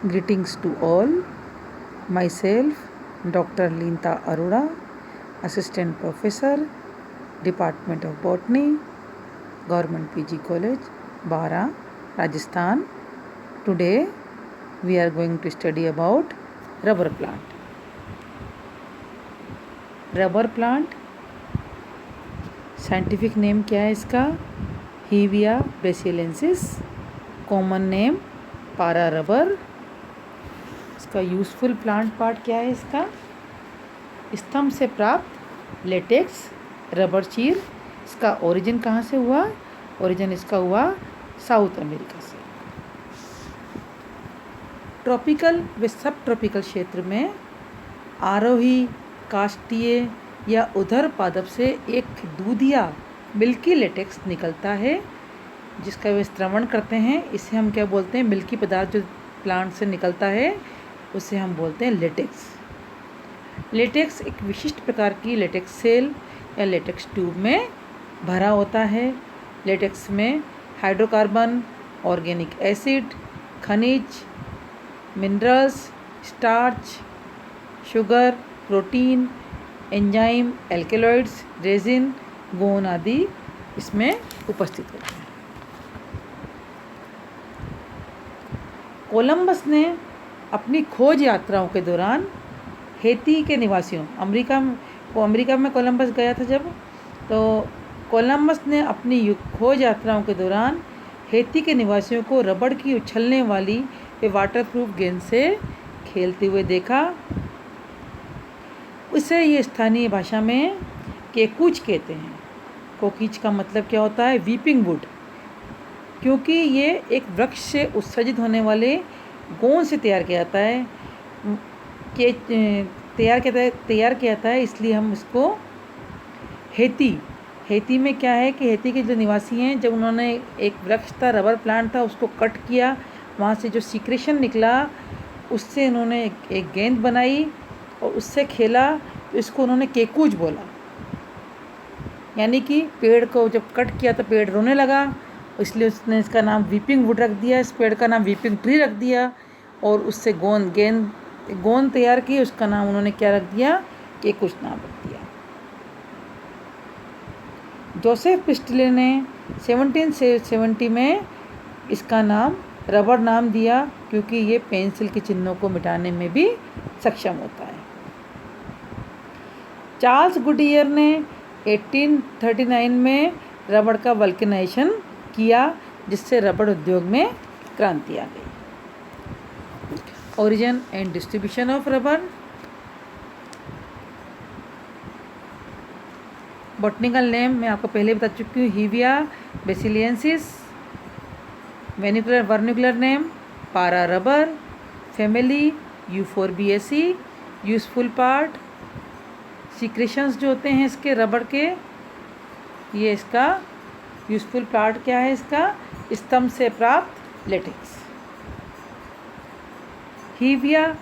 Greetings to all. Myself, Dr. Linta Arora, Assistant Professor, Department of Botany, Government PG College, Bara, Rajasthan. Today, we are going to study about rubber plant. Rubber plant, scientific name क्या है इसका? Hevea brasiliensis. Common name para rubber. इसका useful plant part क्या है इसका? स्तंभ से प्राप्त लेटेक्स रबर चीर। इसका ओरिजिन कहाँ से हुआ? ओरिजिन इसका हुआ साउथ अमेरिका से। ट्रॉपिकल व सब ट्रॉपिकल क्षेत्र में आरोही काष्ठीय या उधर पादप से एक दूधिया मिल्की लेटेक्स निकलता है, जिसका वे श्रवण करते हैं। इसे हम क्या बोलते हैं? मिल्की पदार्थ जो प्लांट से निकलता है उसे हम बोलते हैं लेटेक्स। लेटेक्स एक विशिष्ट प्रकार की लेटेक्स सेल या लेटेक्स ट्यूब में भरा होता है। लेटेक्स में हाइड्रोकार्बन, ऑर्गेनिक एसिड, खनिज, minerals, starch, sugar, protein, enzyme, alkaloids, resin, गोंद आदि इसमें उपस्थित होते हैं। कोलंबस ने अपनी खोज यात्राओं के दौरान हेती के निवासियों, अमेरिका में कोलंबस गया था जब, तो कोलंबस ने अपनी खोज यात्राओं के दौरान हेती के निवासियों को रबड़ की उछलने वाली व वाटरप्रूफ गेंद से खेलते हुए देखा। उसे ये स्थानीय भाषा में केकूच कहते हैं। कोकीच का मतलब क्या होता है? वीपिंग वुड, क्योंकि ये एक वृक्ष से उत्सर्जित होने वाले गोंद से तैयार किया जाता है तैयार किया जाता है, इसलिए हम इसको हेती में क्या है कि हेती के जो निवासी हैं, जब उन्होंने एक वृक्ष था, रबर प्लांट था, उसको कट किया, वहाँ से जो सीक्रेशन निकला उससे उन्होंने एक गेंद बनाई और उससे खेला, तो इसको उन्होंने केकूच बोला। यानी कि पेड़ को जब कट किया तो पेड़ रोने लगा, इसलिए उसने इसका नाम वीपिंग वुड रख दिया, इस पेड़ का नाम वीपिंग ट्री रख दिया, और उससे गोंद तैयार की, उसका नाम उन्होंने क्या रख दिया? केकूच नाम रख दिया। जोसेफ प्रिस्टले ने 1770 में इसका नाम रबर नाम दिया, क्योंकि ये पेंसिल के चिन्हों को मिटाने में भी सक्षम होता है। चार्ल्स गुडियर ने 1839 में रबड़ का वल्केनाइजेशन किया, जिससे रबड़ उद्योग में क्रांति आ गई। Origin and distribution of rubber. Botanical name मैं आपको पहले बता चुकी हूँ, हीविया ब्रेसिलियंसिस। वर्निकुलर नेम पारा rubber. Family Euphorbiaceae. Useful part secretions जो होते हैं इसके रबड़ के, ये इसका यूजफुल पार्ट क्या है? इसका स्तंभ से प्राप्त लेटेक्स। हीविया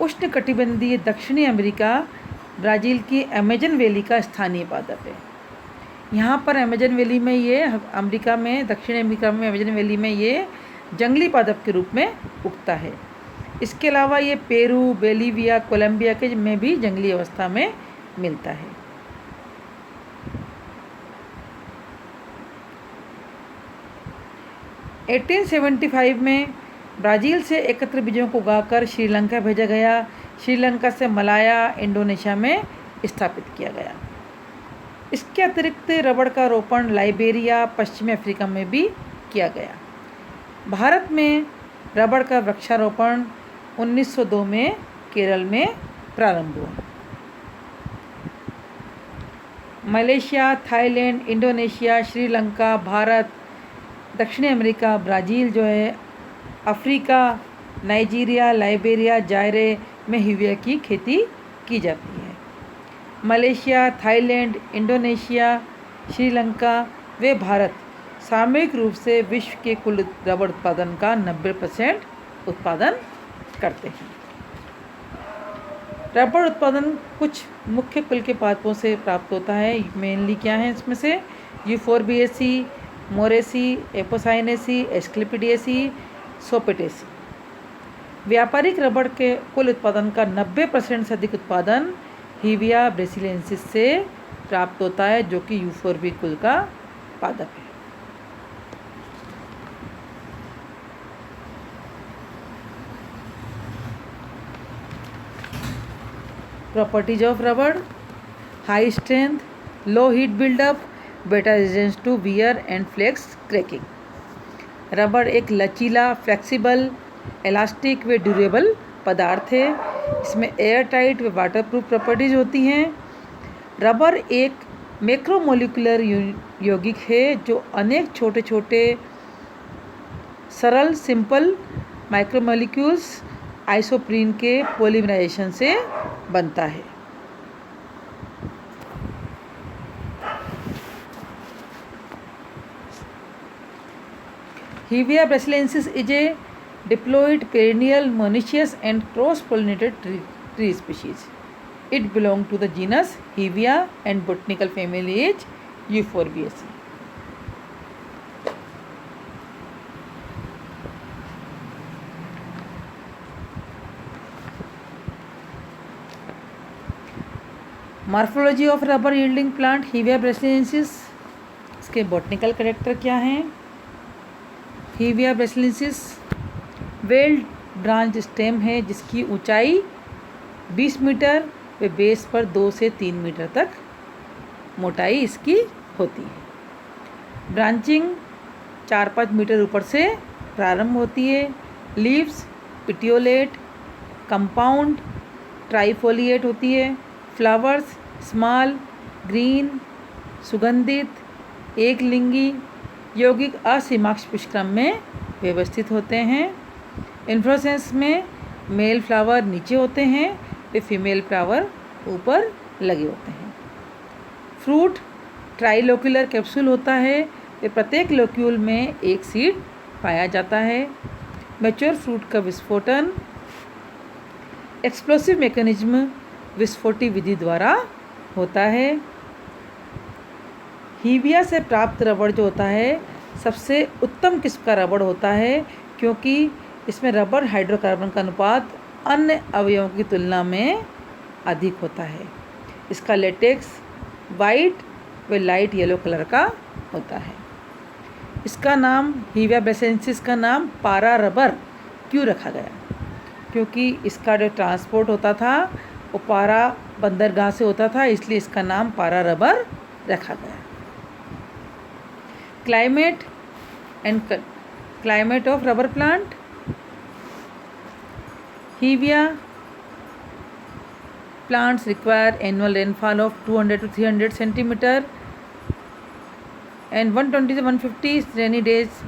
उष्णकटिबंधीय दक्षिणी अमेरिका, ब्राज़ील की अमेजन वैली का स्थानीय पादप है। यहाँ पर अमेजन वैली में ये अमेरिका में, दक्षिण अमेरिका में अमेजन वैली में ये जंगली पादप के रूप में उगता है। इसके अलावा ये पेरू, बोलिविया, कोलंबिया के में भी जंगली अवस्था में मिलता है। – 1875 में ब्राज़ील से एकत्र बीजों को उगाकर श्रीलंका भेजा गया। श्रीलंका से मलाया, इंडोनेशिया में स्थापित किया गया। इसके अतिरिक्त रबड़ का रोपण लाइबेरिया, पश्चिमी अफ्रीका में भी किया गया। भारत में रबड़ का वृक्षारोपण 1902 में केरल में प्रारंभ हुआ। Malaysia, Thailand, Indonesia, Sri Lanka, Bharat, दक्षिणी अमेरिका, ब्राज़ील जो है, अफ्रीका, नाइजीरिया, लाइबेरिया, जायरे में हीविया की खेती की जाती है। मलेशिया, थाईलैंड, इंडोनेशिया, श्रीलंका व भारत सामूहिक रूप से विश्व के कुल रबड़ उत्पादन का 90% उत्पादन करते हैं। रबड़ उत्पादन कुछ मुख्य कुल के पादपों से प्राप्त होता है। मेनली क्या है इसमें से? Euphorbiaceae, Moraceae, Apocynaceae, Asclepiadaceae, Sapotaceae. व्यापारिक रबड़ के कुल उत्पादन का 90% से अधिक उत्पादन हीविया ब्रासिलियेंसिस से प्राप्त होता है, जो कि यूफोर्बी कुल का पादप है। प्रॉपर्टीज ऑफ रबड़: high strength, low heat buildup, better resistance to wear and flex cracking. रबड़ एक लचीला, फ्लेक्सिबल, इलास्टिक व ड्यूरेबल पदार्थ है। इसमें एयर टाइट व वाटरप्रूफ प्रॉपर्टीज होती हैं। रबर एक मैक्रोमोलिकुलर यौगिक है जो अनेक छोटे छोटे सरल सिंपल माइक्रोमोलिक्यूल्स आइसोप्रीन के पॉलीमराइजेशन से बनता है। Hevea brasiliensis is a diploid perennial monoecious and cross-pollinated tree species. It belongs to the genus Hevia and botanical family is Euphorbiaceae. Morphology of rubber yielding plant Hevia brasiliensis. इसके botanical character क्या हैं? Hevia brasiliensis well branch stem है जिसकी ऊंचाई 20 metre व base पर 2 से 3 metre तक मोटाई इसकी होती है। ब्रांचिंग 4-5 मीटर ऊपर से प्रारंभ होती है। लीव्स पिटियोलेट, कंपाउंड, ट्राइफोलिएट होती है। फ्लावर्स स्मॉल, ग्रीन, सुगंधित, एक लिंगी, यौगिक असीमाक्ष पुष्पक्रम में व्यवस्थित होते हैं। इन्फ्लोरेसेंस में मेल फ्लावर नीचे होते हैं व फीमेल फ्लावर ऊपर लगे होते हैं। फ्रूट ट्राइलोक्यूलर कैप्सूल होता है व प्रत्येक लोक्यूल में एक सीड पाया जाता है। मैच्योर फ्रूट का विस्फोटन एक्सप्लोसिव मैकेनिज्म विस्फोटी विधि द्वारा होता है। हीविया से प्राप्त रबड़ जो होता है सबसे उत्तम किस्म का रबड़ होता है, क्योंकि इसमें रबर हाइड्रोकार्बन का अनुपात अन्य अवयवों की तुलना में अधिक होता है। इसका लेटेक्स वाइट व लाइट येलो कलर का होता है। इसका नाम हीविया ब्रासिलियेंसिस का नाम पारा रबर क्यों रखा गया? क्योंकि इसका जो ट्रांसपोर्ट होता था वो पारा बंदरगाह से होता था, इसलिए इसका नाम पारा रबर रखा गया। Climate and climate of rubber plant Hevia plants require annual rainfall of 200 to 300 centimeter and 120 to 150 rainy days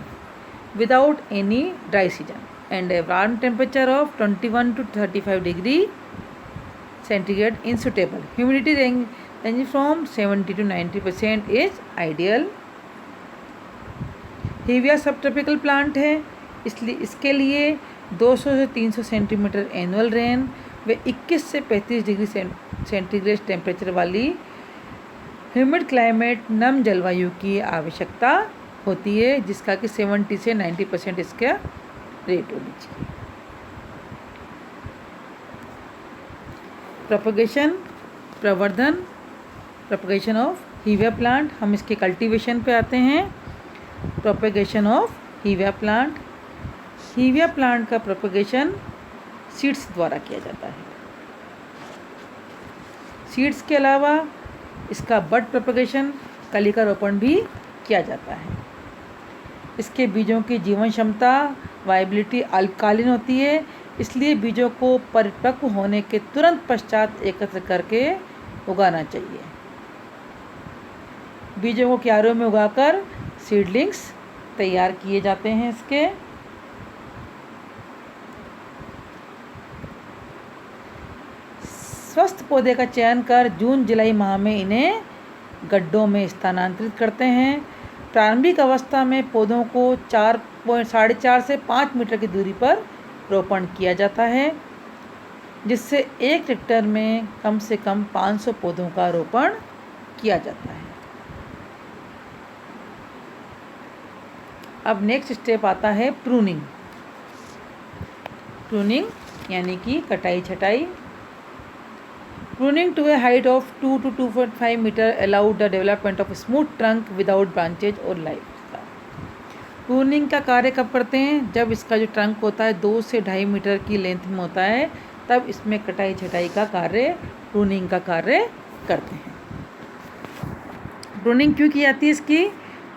without any dry season, and a warm temperature of 21 to 35 degree centigrade is suitable. Humidity ranging from 70 to 90% is ideal. Hevia subtropical plant है, इसलिए इसके लिए 200 से 300 centimetre annual rain व 21 से 35 degree centigrade temperature वाली humid climate नम जलवायु की आवश्यकता होती है, जिसका कि 70 से 90% इसका रेट होनी चाहिए। प्रोपगेशन प्रवर्धन प्रोपगेशन ऑफ हीविया प्लांट, हम इसके कल्टीवेशन पे आते हैं। प्रोपगेशन ऑफ हीविया प्लांट, हीविया प्लांट का प्रोपगेशन सीड्स द्वारा किया जाता है। सीड्स के अलावा इसका बड प्रोपगेशन कलिका रोपण भी किया जाता है। इसके बीजों की जीवन क्षमता वाइबिलिटी अल्पकालीन होती है, इसलिए बीजों को परिपक्व होने के तुरंत पश्चात एकत्र करके उगाना चाहिए। बीजों को क्यारों में उगाकर सीडलिंग्स तैयार किए जाते हैं। इसके स्वस्थ पौधे का चयन कर जून जुलाई माह में इन्हें गड्ढों में स्थानांतरित करते हैं। प्रारंभिक अवस्था में पौधों को 4.5 से 5 मीटर की दूरी पर रोपण किया जाता है, जिससे 1 हेक्टेयर में कम से कम 500 पौधों का रोपण किया जाता है। अब नेक्स्ट स्टेप आता है प्रूनिंग। प्रूनिंग यानी कि कटाई छटाई। Pruning to a height of 2 to 2.5 metre allowed the development of smooth trunk without branches और लाइफ। प्रूनिंग का कार्य कब करते हैं? जब इसका जो ट्रंक होता है 2 से 2.5 मीटर की लेंथ में होता है, तब इसमें कटाई छटाई का कार्य, प्रूनिंग का कार्य करते हैं। प्रूनिंग क्यों की जाती है? इसकी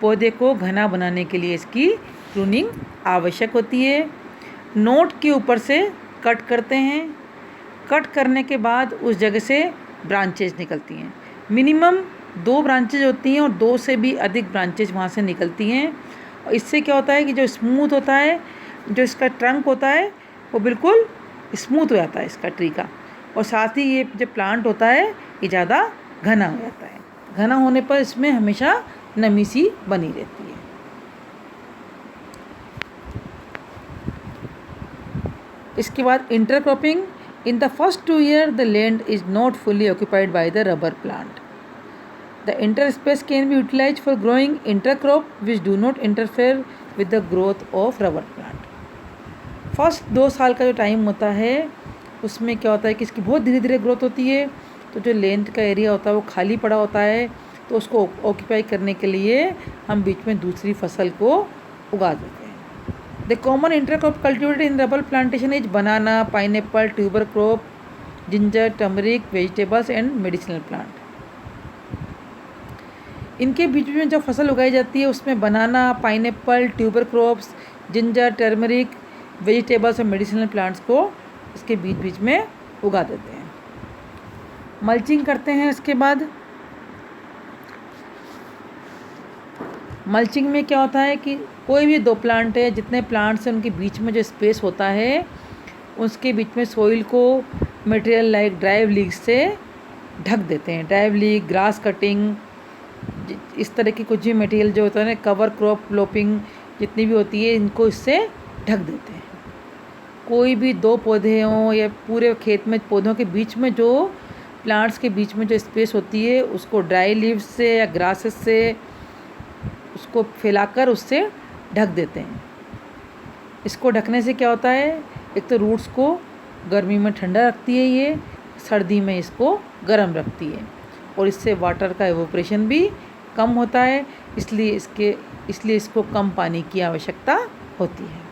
पौधे को घना बनाने के लिए इसकी प्रूनिंग आवश्यक होती है। नोट के ऊपर से कट करते हैं। कट करने के बाद उस जगह से ब्रांचेज निकलती हैं। मिनिमम 2 ब्रांचेज होती हैं और 2 से भी अधिक ब्रांचेज वहाँ से निकलती हैं। और इससे क्या होता है कि जो स्मूथ होता है, जो इसका ट्रंक होता है वो बिल्कुल स्मूथ हो जाता है इसका ट्री का, और साथ ही ये जो प्लांट होता है ये ज़्यादा घना हो जाता है। घना होने पर इसमें हमेशा नमी सी बनी रहती है। इसके बाद intercropping. In the first 2 years the land is not fully occupied by the rubber plant. The interspace can be utilized for growing intercrop which do not interfere with the growth of rubber plant. First 2 साल का जो time होता है उसमें क्या होता है कि इसकी बहुत धीरे धीरे ग्रोथ होती है, तो जो लेंथ का एरिया होता है वो खाली पड़ा होता है, तो उसको ऑक्यूपाई करने के लिए हम बीच में दूसरी फसल को उगा देते हैं। The common intercrop cultivated in rubber plantation is banana, pineapple, tuber crop, ginger, turmeric, vegetables and medicinal plant. इनके बीच में जो फसल उगाई जाती है उसमें banana, pineapple, tuber crops, ginger, turmeric, vegetables और मेडिसिनल प्लांट्स को इसके बीच बीच में उगा देते हैं। मल्चिंग करते हैं। इसके बाद मल्चिंग में क्या होता है कि कोई भी 2 प्लांट है, जितने प्लांट्स हैं उनके बीच में जो स्पेस होता है उसके बीच में सॉइल को मटेरियल लाइक ड्राई लीव्स से ढक देते हैं। ड्राई लीव, ग्रास कटिंग, इस तरह की कुछ भी मटेरियल जो होता है ना, कवर क्रॉप क्लोपिंग जितनी भी होती है, इनको इससे ढक देते हैं। कोई भी 2 पौधे हों या पूरे खेत में पौधों के बीच में जो प्लांट्स के बीच में जो स्पेस होती है उसको ड्राई लीव्स से या ग्रासेस से उसको फैलाकर उससे ढक देते हैं। इसको ढकने से क्या होता है, एक तो रूट्स को गर्मी में ठंडा रखती है, ये सर्दी में इसको गर्म रखती है, और इससे वाटर का एवोपरेशन भी कम होता है, इसलिए इसको कम पानी की आवश्यकता होती है।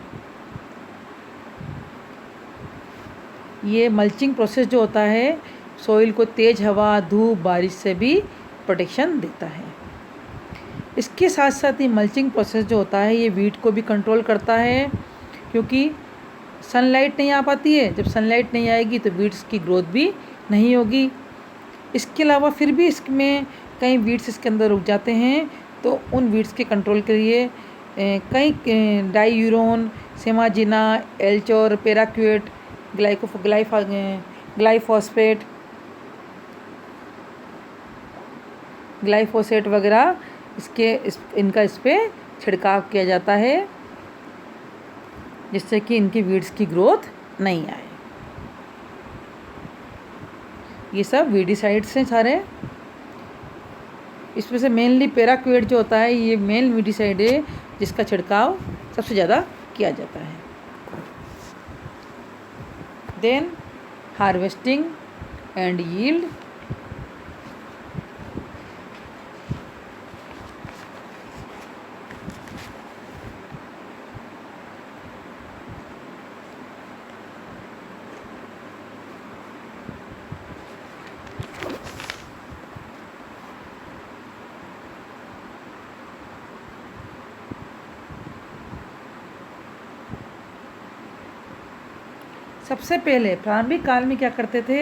ये मल्चिंग प्रोसेस जो होता है सॉइल को तेज़ हवा, धूप, बारिश से भी प्रोटेक्शन देता है। इसके साथ साथ ही मल्चिंग प्रोसेस जो होता है ये वीड को भी कंट्रोल करता है, क्योंकि सनलाइट नहीं आ पाती है। जब सनलाइट नहीं आएगी तो वीड्स की ग्रोथ भी नहीं होगी। इसके अलावा फिर भी इसमें कई वीड्स इसके अंदर रुक जाते हैं, तो उन वीड्स के कंट्रोल के लिए कई डाईयूरोन, सेमाजिना, एल्चोर, पेराक्वेट, ग्लाइफोसेट वगैरह इनका इस पर छिड़काव किया जाता है, जिससे कि इनकी वीड्स की ग्रोथ नहीं आए। ये सब वीडिसाइड्स हैं सारे। इसमें से मेनली पेराक्वेट जो होता है ये मेन वीडिसाइड है जिसका छिड़काव सबसे ज़्यादा किया जाता है। Then harvesting and yield. सबसे पहले प्रारंभिक काल में क्या करते थे,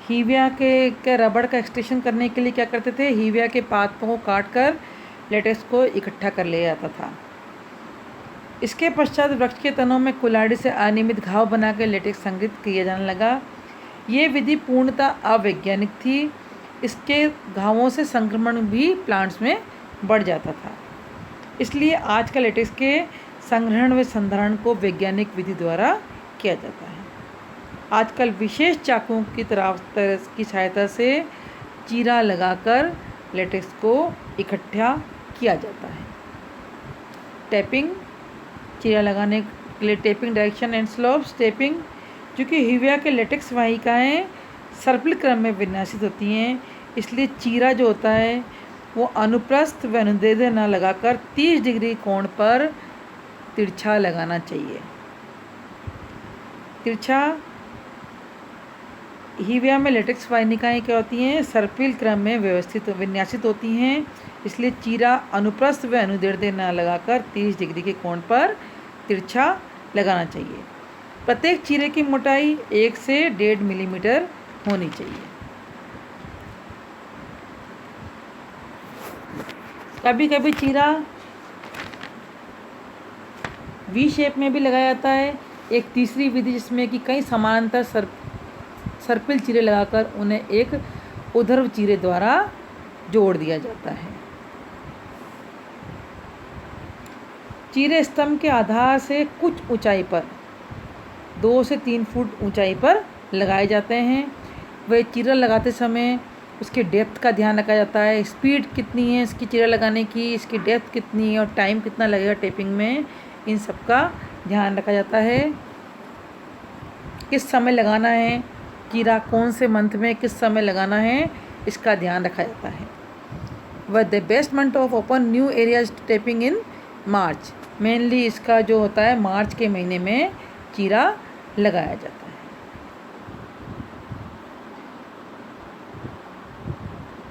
हीविया के रबड़ का एक्सट्रैक्शन करने के लिए क्या करते थे, हीविया के पातों को काट कर लेटेक्स को इकट्ठा कर लिया जाता था। इसके पश्चात वृक्ष के तनों में कुल्हाड़ी से अनियमित घाव बनाकर लेटेक्स संग्रहित किया जाने लगा। ये विधि पूर्णतः अवैज्ञानिक थी। इसके घावों से संक्रमण भी प्लांट्स में बढ़ जाता था। इसलिए आज का लेटेक्स के संग्रहण व संधारण को वैज्ञानिक विधि द्वारा किया जाता है। आजकल विशेष चाकुओं की सहायता से चीरा लगाकर लेटेक्स को इकट्ठा किया जाता है। टैपिंग, चीरा लगाने के लिए tapping direction and slopes. Tapping, चूँकि हीविया के लेटेक्स वाहिकाएँ सर्पिल क्रम में विन्यासित होती हैं, इसलिए चीरा जो होता है वो अनुप्रस्थ व अनुदैर्ध्य न लगाकर 30 डिग्री कोण पर तिरछा लगाना चाहिए। तिरछा हीविया में लेटेक्स वाहिकाएँ क्या होती हैं, सर्पिल क्रम में विन्यासित होती हैं, इसलिए चीरा अनुप्रस्थ व अनुदैर्ध्य न लगाकर 30 डिग्री के कोण पर तिरछा लगाना चाहिए। प्रत्येक चीरे की मोटाई 1 से 1.5 मिलीमीटर होनी चाहिए। कभी कभी चीरा वी शेप में भी लगाया जाता है। एक तीसरी विधि जिसमें कि कई समानांतर सर्पिल चीरे लगाकर उन्हें एक ऊर्ध्व चीरे द्वारा जोड़ दिया जाता है। चीरे स्तंभ के आधार से कुछ ऊंचाई पर 2 से 3 फुट ऊंचाई पर लगाए जाते हैं। वह चीरा लगाते समय उसके डेप्थ का ध्यान रखा जाता है, स्पीड कितनी है इसकी चीरा लगाने की, इसकी डेप्थ कितनी है और टाइम कितना लगेगा टेपिंग में, इन सब का ध्यान रखा जाता है। किस समय लगाना है चीरा, कौन से मंथ में किस समय लगाना है, इसका ध्यान रखा जाता है। वह the best month of open new areas tapping in March, mainly इसका जो होता है मार्च के महीने में चीरा लगाया जाता है।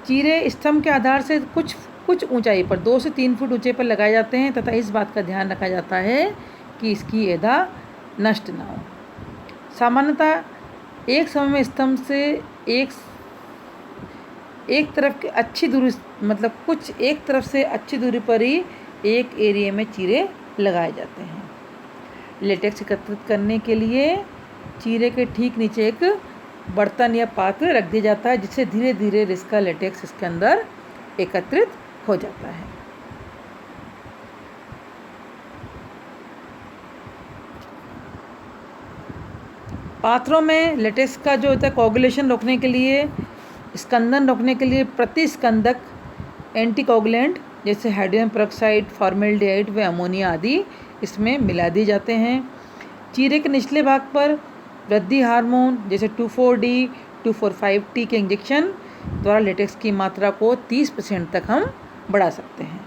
चीरे स्तंभ के आधार से कुछ ऊंचाई पर 2 से 3 फुट ऊंचे पर लगाए जाते हैं तथा इस बात का ध्यान रखा जाता है कि इसकी एधा नष्ट ना हो। सामान्यतः एक समय में स्तंभ से एक तरफ की अच्छी दूरी, मतलब कुछ एक तरफ से अच्छी दूरी पर ही एक एरिया में चीरे लगाए जाते हैं। लेटेक्स एकत्रित करने के लिए चीरे के ठीक नीचे एक बर्तन या पात्र रख दिया जाता है, जिससे धीरे धीरे इसका लेटेक्स इसके अंदर एकत्रित हो जाता है। पात्रों में लेटेक्स का जो होता है कोगुलेशन रोकने के लिए, स्कंदन रोकने के लिए प्रतिस्कंदक एंटीकोगुलेंट जैसे हाइड्रोजन पेरोक्साइड, फॉर्मेल्डिहाइड व अमोनिया आदि इसमें मिला दिए जाते हैं। चीरे के निचले भाग पर वृद्धि हार्मोन जैसे 2,4-D, 2,4,5-T के इंजेक्शन द्वारा लेटेक्स की मात्रा को 30% तक हम बढ़ा सकते हैं।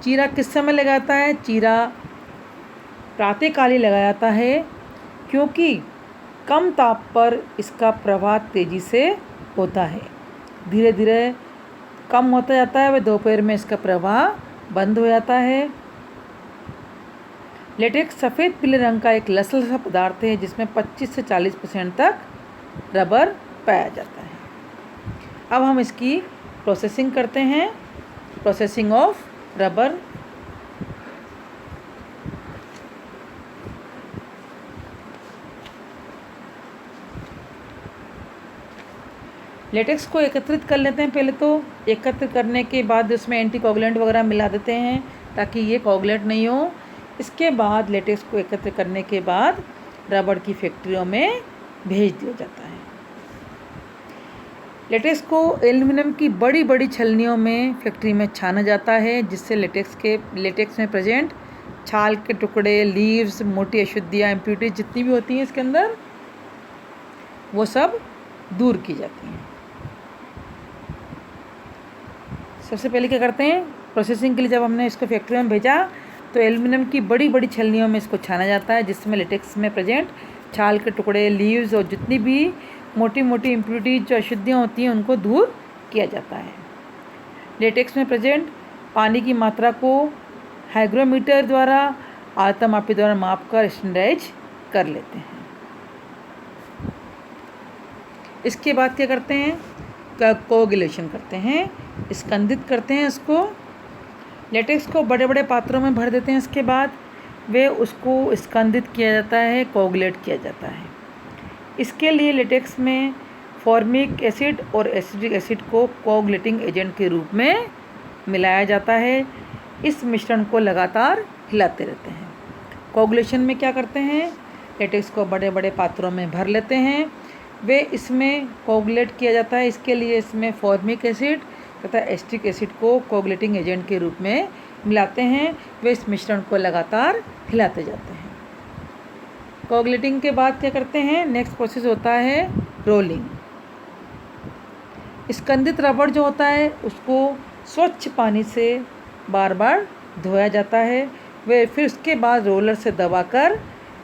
चीरा किस समय लगाता है, चीरा प्रातःकाली लगाया जाता है, क्योंकि कम ताप पर इसका प्रवाह तेज़ी से होता है, धीरे धीरे कम होता जाता है, वह दोपहर में इसका प्रवाह बंद हो जाता है। लेटेक्स सफ़ेद पीले रंग का एक लसलसा पदार्थ है जिसमें 25 से 40% तक रबर पाया जाता है। अब हम इसकी प्रोसेसिंग करते हैं। Processing of rubber. लेटेक्स को एकत्रित कर लेते हैं। पहले तो एकत्र करने के बाद उसमें एंटीकोगुलेंट वगैरह मिला देते हैं ताकि ये कोगुलेंट नहीं हो। इसके बाद लेटेक्स को एकत्र करने के बाद रबड़ की फैक्ट्रियों में भेज दिया जाता है। लेटेक्स को एल्युमिनियम की बड़ी बड़ी छलनियों में फैक्ट्री में छाना जाता है, जिससे लेटेक्स में प्रेजेंट छाल के टुकड़े, लीव्स, मोटी अशुद्धियाँ, इम्प्यूरिटीज जितनी भी होती हैं इसके अंदर, वो सब दूर की जाती हैं। सबसे पहले क्या करते हैं, प्रोसेसिंग के लिए जब हमने इसको फैक्ट्री में भेजा तो एल्युमिनियम की बड़ी बड़ी छलनियों में इसको छाना जाता है, जिसमें लेटेक्स में प्रेजेंट छाल के टुकड़े, लीव्स और जितनी भी मोटी मोटी इम्प्यूरिटीज जो अशुद्धियाँ होती हैं उनको दूर किया जाता है। लेटेक्स में प्रेजेंट पानी की मात्रा को हाइग्रोमीटर द्वारा आर्द्रता मापी द्वारा मापकर स्टैंडर्डाइज कर लेते हैं। इसके बाद क्या करते हैं, कोगुलेशन करते हैं, स्कंदित करते हैं इसको। लेटेक्स को बड़े बड़े पात्रों में भर देते हैं। इसके बाद वे उसको स्कंदित किया जाता है, कोगुलेट किया जाता है। इसके लिए लेटेक्स में फॉर्मिक एसिड और एसिटिक एसिड को कोगुलेटिंग एजेंट के रूप में मिलाया जाता है। इस मिश्रण को लगातार हिलाते रहते हैं। कोगुलेशन में क्या करते हैं, लेटेक्स को बड़े बड़े पात्रों में भर लेते हैं, वे इसमें कोगुलेट किया जाता है। इसके लिए इसमें फॉर्मिक एसिड तथा एसिटिक एसिड को कोगुलेटिंग एजेंट के रूप में मिलाते हैं वे इस मिश्रण को लगातार हिलाते जाते हैं। कोगुलेटिंग के बाद क्या करते हैं, नेक्स्ट प्रोसेस होता है रोलिंग। स्कंदित रबड़ जो होता है उसको स्वच्छ पानी से बार बार धोया जाता है, वे फिर उसके बाद रोलर से दबाकर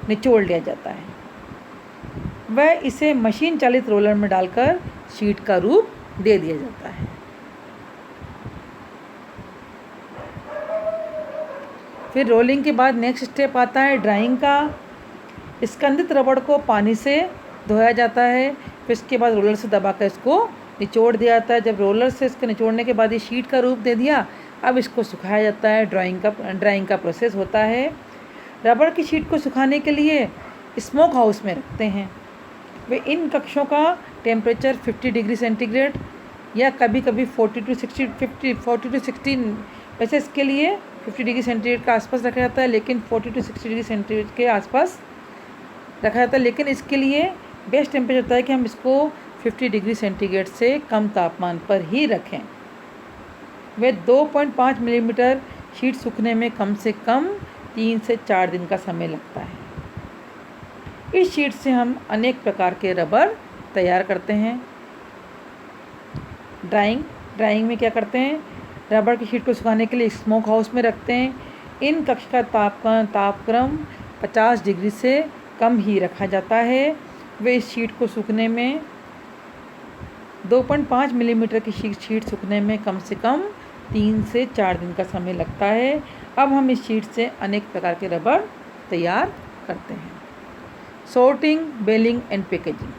निचोड़ लिया जाता है। वह इसे मशीन चालित रोलर में डालकर शीट का रूप दे दिया जाता है। फिर रोलिंग के बाद नेक्स्ट स्टेप आता है ड्राइंग का। स्कंदित रबड़ को पानी से धोया जाता है, फिर इसके बाद रोलर से दबाकर इसको निचोड़ दिया जाता है। जब रोलर से इसको निचोड़ने के बाद ये शीट का रूप दे दिया, अब इसको सुखाया जाता है। ड्राइंग का प्रोसेस होता है। रबड़ की शीट को सुखाने के लिए स्मोक हाउस में रखते हैं। वे इन कक्षों का टेम्परेचर 50 डिग्री सेंटीग्रेड या कभी कभी 40 to 60 वैसे इसके लिए 50 डिग्री सेंटीग्रेड के आसपास रखा जाता है, लेकिन 40 to 60 डिग्री सेंटीग्रेड के आसपास रखा जाता है। लेकिन इसके लिए बेस्ट टेम्परेचर होता है कि हम इसको 50 डिग्री सेंटीग्रेड से कम तापमान पर ही रखें। वे 2.5 मिलीमीटर शीट सूखने में कम से कम 3 से 4 दिन का समय लगता है। इस शीट से हम अनेक प्रकार के रबर तैयार करते हैं। ड्राइंग में क्या करते हैं, रबर की शीट को सुखाने के लिए स्मोक हाउस में रखते हैं। इन कक्ष का तापक्रम 50 डिग्री से कम ही रखा जाता है। वे इस शीट को सूखने में 2.5 मिलीमीटर की शीट सूखने में कम से कम 3 से 4 दिन का समय लगता है। अब हम इस शीट से अनेक प्रकार के रबर तैयार करते हैं। Sorting, baling and packaging.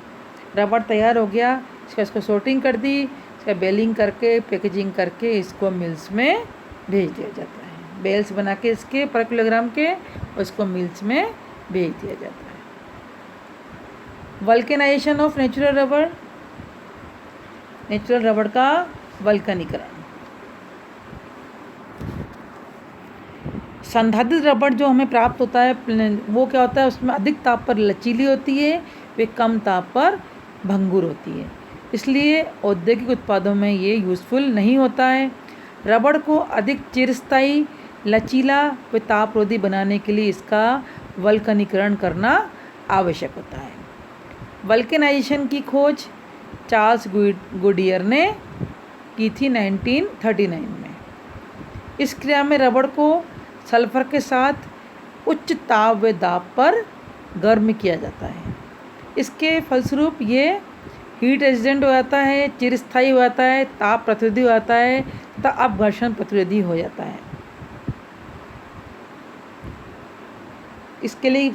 Rubber तैयार हो गया, इसको सॉर्टिंग कर दी, इसका बेलिंग करके पैकेजिंग करके इसको मिल्स में भेज दिया जाता है। बेल्स बना के इसके पर किलोग्राम के और इसको मिल्स में भेज दिया जाता है। Vulcanisation of natural rubber. Natural rubber का वल्कनीकरण। संधारित रबर जो हमें प्राप्त होता है वो क्या होता है, उसमें अधिक ताप पर लचीली होती है, वे कम ताप पर भंगुर होती है, इसलिए औद्योगिक उत्पादों में ये यूज़फुल नहीं होता है। रबड़ को अधिक चिरस्थायी, लचीला व तापरोधी बनाने के लिए इसका वल्कनीकरण करना आवश्यक होता है। वल्केनाइजेशन की खोज चार्ल्स गुडियर ने की थी 1939 में। इस क्रिया में रबड़ को सल्फर के साथ उच्च ताप व दाब पर गर्म किया जाता है। इसके फलस्वरूप ये हीट रेजिस्टेंट हो जाता है, चिरस्थायी हो जाता है, ताप प्रतिरोधी हो जाता है तथा अपघर्षण प्रतिरोधी हो जाता है। इसके लिए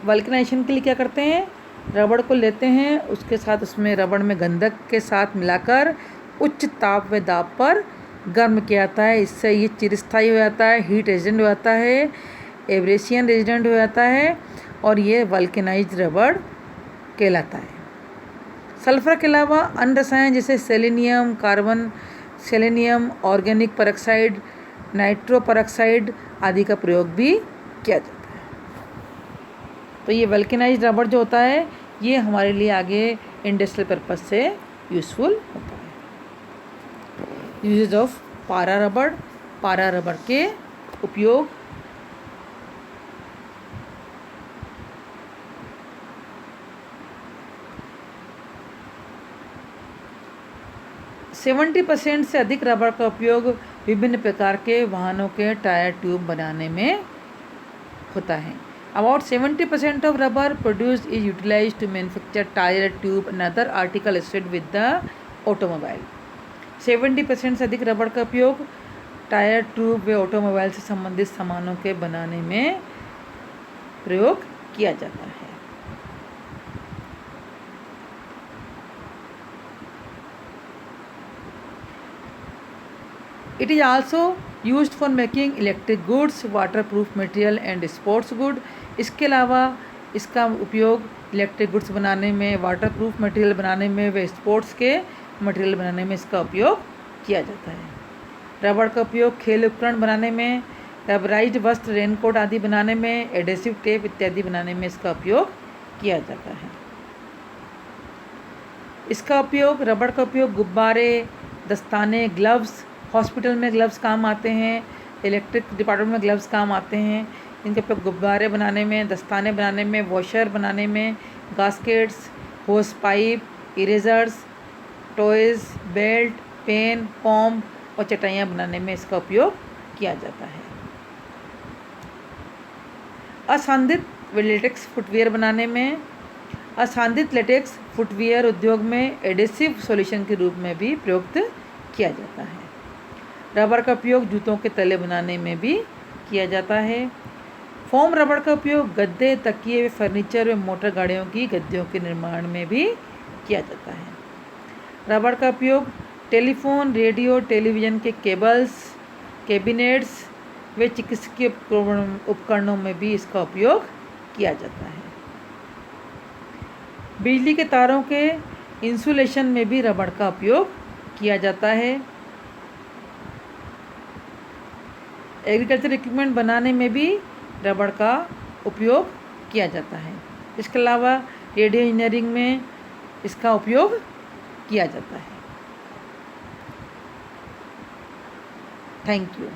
वल्केनाइजेशन के लिए क्या करते हैं, रबड़ को लेते हैं, उसके साथ उसमें रबड़ में गंधक के साथ मिलाकर उच्च ताप व दाब पर गर्म किया जाता है। इससे ये चिरस्थायी हो जाता है, हीट रेजिस्टेंट हो जाता है, एब्रेशन रेजिस्टेंट हो जाता है और ये वल्केनाइज्ड रबड़ कहलाता है। सल्फर के अलावा अन्य रसायन जैसे selenium, carbon, selenium, organic peroxide, nitro peroxide आदि का प्रयोग भी किया जाता है। तो ये वल्केनाइज्ड रबड़ जो होता है ये हमारे लिए आगे इंडस्ट्रियल पर्पस से यूज़फुल होता है। यूजेज ऑफ पारा रबड़। पारा रबड़ के उपयोग %70 से अधिक रबड़ का उपयोग विभिन्न प्रकार के वाहनों के टायर ट्यूब बनाने में होता है। About 70% of rubber produced is utilized to manufacture tire, tube and other article associated with the automobile. 70% से अधिक रबड़ का उपयोग टायर, ट्यूब व ऑटोमोबाइल से संबंधित सामानों के बनाने में प्रयोग किया जाता है। It is also used for making electric goods, waterproof material and sports good. इसके अलावा इसका उपयोग इलेक्ट्रिक गुड्स बनाने में, वाटरप्रूफ मटेरियल बनाने में व स्पोर्ट्स के मटेरियल बनाने में इसका उपयोग किया जाता है। रबड़ का उपयोग खेल उपकरण बनाने में, रबराइज्ड वस्त्र, रेनकोट आदि बनाने में, एडेसिव टेप इत्यादि बनाने में इसका उपयोग किया जाता है। इसका उपयोग, रबड़ का उपयोग गुब्बारे, दस्ताने, ग्लव्स, हॉस्पिटल में ग्लव्स काम आते हैं, इलेक्ट्रिक डिपार्टमेंट में ग्लव्स काम आते हैं। इनके उपयोग गुब्बारे बनाने में, दस्ताने बनाने में, वॉशर बनाने में, gaskets, hose pipe, erasers, toys, belt, pen, comb और चटाइयाँ बनाने में इसका उपयोग किया जाता है। असांदित लेटेक्स फुटवियर बनाने में, असांदित लेटेक्स फुटवियर उद्योग में एडेसिव सॉल्यूशन के रूप में भी प्रयुक्त किया जाता है। रबर का उपयोग जूतों के तले बनाने में भी किया जाता है। फोम रबड़ का उपयोग गद्दे, तकिए, फर्नीचर व मोटर गाड़ियों की गद्दियों के निर्माण में भी किया जाता है। रबड़ का उपयोग टेलीफोन, रेडियो, टेलीविज़न के केबल्स, कैबिनेट्स व चिकित्सकीय उपकरणों में भी इसका उपयोग किया जाता है। बिजली के तारों के इंसुलेशन में भी रबड़ का उपयोग किया जाता है। एग्रीकल्चर इक्विपमेंट बनाने में भी रबड़ का उपयोग किया जाता है। इसके अलावा रेडियो इंजीनियरिंग में इसका उपयोग किया जाता है। Thank you.